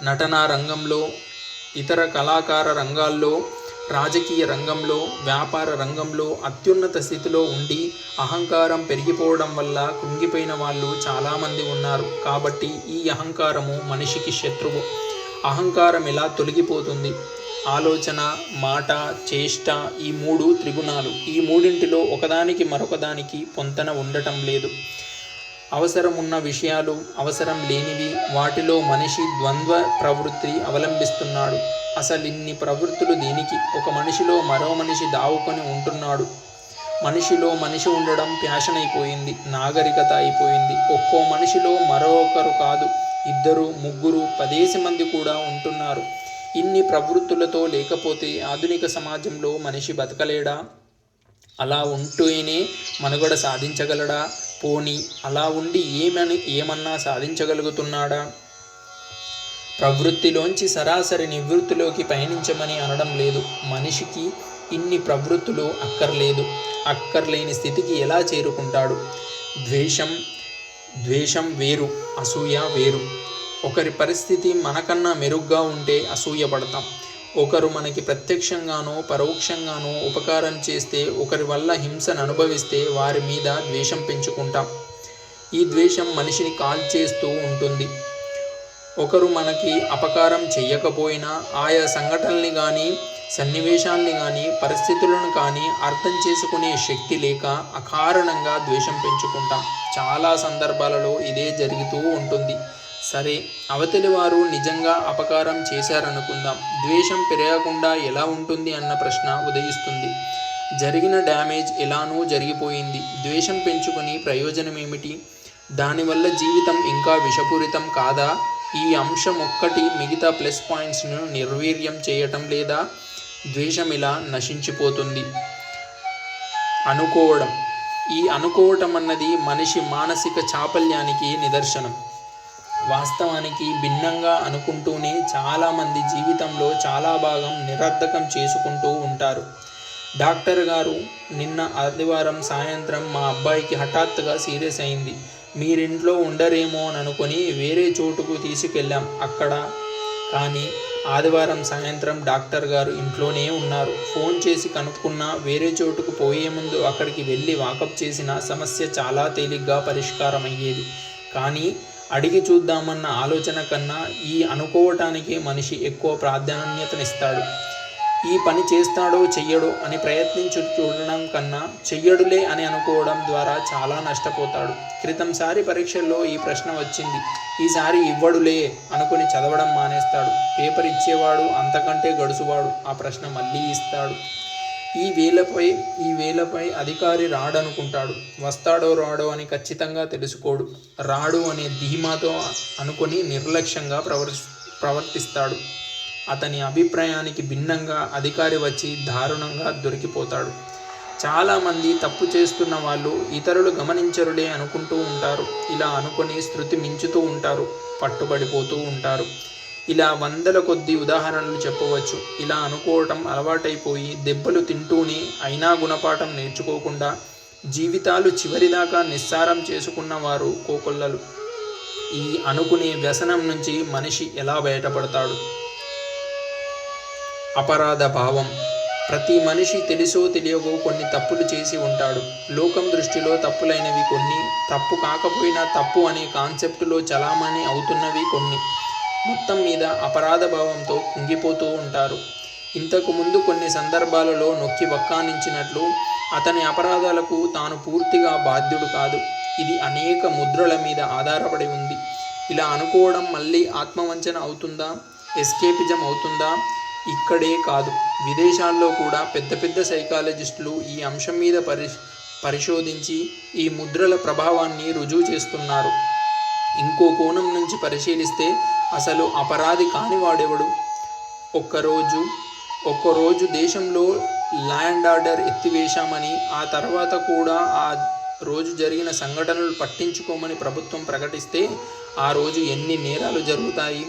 నటనా రంగంలో, ఇతర కళాకార రంగాల్లో, రాజకీయ రంగంలో, వ్యాపార రంగంలో అత్యున్నత స్థితిలో ఉండి అహంకారం పెరిగిపోవడం వల్ల కృంగిపోయిన వాళ్ళు చాలామంది ఉన్నారు. కాబట్టి ఈ అహంకారము మనిషికి శత్రువు. అహంకారం ఎలా తొలగిపోతుంది? ఆలోచన, మాట, చేష్ట, ఈ 3 త్రిగుణాలు. ఈ మూడింటిలో ఒకదానికి మరొకదానికి పొంతన ఉండటం లేదు. అవసరం ఉన్న విషయాలు, అవసరం లేనివి, వాటిలో మనిషి ద్వంద్వ ప్రవృత్తి అవలంబిస్తున్నాడు. అసలిన్ని ప్రవృత్తులు దేనికి? ఒక మనిషిలో మరో మనిషి దావుకొని ఉంటున్నాడు. మనిషిలో మనిషి ఉండడం ఫ్యాషన్ అయిపోయింది, నాగరికత అయిపోయింది. ఒక్కో మనిషిలో మరొకరు కాదు, 2, 3, 10 మంది కూడా ఉంటున్నారు. ఇన్ని ప్రవృత్తులతో లేకపోతే ఆధునిక సమాజంలో మనిషి బతకలేడా? అలా ఉంటేనే మనుగడ సాధించగలడా? పోనీ అలా ఉండి ఏమన్నా సాధించగలుగుతున్నాడా? ప్రవృత్తిలోంచి సరాసరి నివృత్తిలోకి పయనించమని అనడం లేదు. మనిషికి ఇన్ని ప్రవృత్తులు అక్కర్లేదు. అక్కర్లేని స్థితికి ఎలా చేరుకుంటాడు? ద్వేషం వేరు, అసూయ వేరు. ఒకరి పరిస్థితి మనకన్నా మెరుగ్గా ఉంటే అసూయపడతాం. ఒకరు మనకి ప్రత్యక్షంగానో పరోక్షంగానో ఉపకారం చేస్తే, ఒకరి వల్ల హింసను అనుభవిస్తే వారి మీద ద్వేషం పెంచుకుంటాం. ఈ ద్వేషం మనిషిని కాల్చేస్తూ ఉంటుంది. ఒకరు మనకి అపకారం చెయ్యకపోయినా ఆయా సంఘటనల్ని కానీ, సన్నివేశాల్ని కానీ, పరిస్థితులను కానీ అర్థం చేసుకునే శక్తి లేక అకారణంగా ద్వేషం పెంచుకుంటాం. చాలా సందర్భాలలో ఇదే జరుగుతూ ఉంటుంది. సరే, అవతలి వారు నిజంగా అపకారం చేశారనుకుందాం. ద్వేషం పెరగకుండా ఎలా ఉంటుంది అన్న ప్రశ్న ఉదయిస్తుంది. జరిగిన డ్యామేజ్ ఎలానూ జరిగిపోయింది. ద్వేషం పెంచుకొని ప్రయోజనమేమిటి? దానివల్ల జీవితం ఇంకా విషపూరితం కాదా? ఈ అంశం ఒక్కటి మిగతా ప్లస్ పాయింట్స్ను నిర్వీర్యం చేయటం లేదా? ద్వేషం ఇలా నశించిపోతుంది. అనుకోవడం. ఈ అనుకోవటం అన్నది మనిషి మానసిక చాపల్యానికి నిదర్శనం. వాస్తవానికి భిన్నంగా అనుకుంటూనే చాలామంది జీవితంలో చాలా భాగం నిరర్థకం చేసుకుంటూ ఉంటారు. డాక్టర్ గారు, నిన్న ఆదివారం సాయంత్రం మా అబ్బాయికి హఠాత్తుగా సీరియస్ అయింది. మీరింట్లో ఉండరేమో అని అనుకుని వేరే చోటుకు తీసుకెళ్ళాం. అక్కడ కానీ ఆదివారం సాయంత్రం డాక్టర్ గారు ఇంట్లోనే ఉన్నారు. ఫోన్ చేసి కనుక్కున్నా వేరే చోటుకు పోయే ముందు అక్కడికి వెళ్ళి వాకప్ చేసిన సమస్య చాలా తేలిగ్గా పరిష్కారం అయ్యేది. కానీ అడిగి చూద్దామన్న ఆలోచన కన్నా ఈ అనుకోవటానికే మనిషి ఎక్కువ ప్రాధాన్యతనిస్తాడు. ఈ పని చేస్తాడో చెయ్యడో అని ప్రయత్నించి చూడడం కన్నా చెయ్యడులే అని అనుకోవడం ద్వారా చాలా నష్టపోతాడు. క్రితంసారి పరీక్షల్లో ఈ ప్రశ్న వచ్చింది. ఈసారి ఇవ్వడులే అనుకుని చదవడం మానేస్తాడు. పేపర్ ఇచ్చేవాడు అంతకంటే గడుసువాడు ఆ ప్రశ్న మళ్ళీ ఇస్తాడు. ఈ వేళపై అధికారి రాడనుకుంటాడు. వస్తాడో రాడో అని ఖచ్చితంగా తెలుసుకోడు. రాడు అనే ధీమాతో అనుకుని నిర్లక్ష్యంగా ప్రవర్తిస్తాడు. అతని అభిప్రాయానికి భిన్నంగా అధికారి వచ్చి దారుణంగా దొరికిపోతాడు. చాలామంది తప్పు చేస్తున్న వాళ్ళు ఇతరులు గమనించరులే అనుకుంటూ ఉంటారు. ఇలా అనుకుని శృతి మించుతూ ఉంటారు, పట్టుబడిపోతూ ఉంటారు. ఇలా వందల కొద్ది ఉదాహరణలు చెప్పవచ్చు. ఇలా అనుకోవటం అలవాటైపోయి దెబ్బలు తింటూనే అయినా గుణపాఠం నేర్చుకోకుండా జీవితాలు చివరిదాకా నిస్సారం చేసుకున్న వారు కోకొల్లలు. ఈ అనుకునే వ్యసనం నుంచి మనిషి ఎలా బయటపడతాడు? అపరాధ భావం. ప్రతి మనిషి తెలుసో తెలియకో కొన్ని తప్పులు చేసి ఉంటాడు. లోకం దృష్టిలో తప్పులైనవి కొన్ని, తప్పు కాకపోయినా తప్పు అనే కాన్సెప్టులో చలామణి అవుతున్నవి కొన్ని. మొత్తం మీద అపరాధ భావంతో కుంగిపోతూ ఉంటారు. ఇంతకు ముందు కొన్ని సందర్భాలలో నొక్కి వక్కానించినట్లు అతని అపరాధాలకు తాను పూర్తిగా బాధ్యుడు కాదు. ఇది అనేక ముద్రల మీద ఆధారపడి ఉంది. ఇలా అనుకోవడం మళ్ళీ ఆత్మవంచన అవుతుందా? ఎస్కేపిజం అవుతుందా? ఇక్కడే కాదు, విదేశాల్లో కూడా పెద్ద పెద్ద సైకాలజిస్టులు ఈ అంశం మీద పరిశోధించి ఈ ముద్రల ప్రభావాన్ని రుజువు చేస్తున్నారు. ఇంకో కోణం నుంచి పరిశీలిస్తే అసలు అపరాధి కానివాడెవడు? ఒక్కరోజు దేశంలో ల్యాండ్ ఆర్డర్ ఎత్తివేశామని, ఆ తర్వాత కూడా ఆ రోజు జరిగిన సంఘటనలు పట్టించుకోమని ప్రభుత్వం ప్రకటిస్తే ఆ రోజు ఎన్ని నేరాలు జరుగుతాయి?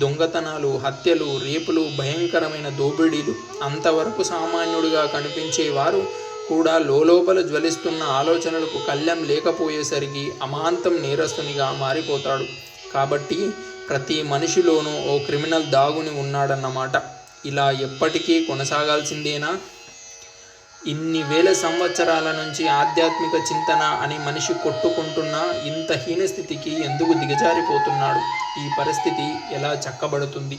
దొంగతనాలు, హత్యలు, రేపులు, భయంకరమైన దోపిడీలు. అంతవరకు సామాన్యుడిగా కనిపించేవారు కూడా లోపల జ్వలిస్తున్న ఆలోచనలకు కళ్ళెం లేకపోయేసరికి అమాంతం నేరస్తునిగా మారిపోతాడు. కాబట్టి ప్రతి మనిషిలోనూ ఓ క్రిమినల్ దాగుని ఉన్నాడన్నమాట. ఇలా ఎప్పటికీ కొనసాగాల్సిందేనా? ఇన్ని వేల సంవత్సరాల నుంచి ఆధ్యాత్మిక చింతన అని మనిషి కొట్టుకుంటున్నా ఇంత హీనస్థితికి ఎందుకు దిగజారిపోతున్నాడు? ఈ పరిస్థితి ఎలా చక్కబడుతుంది?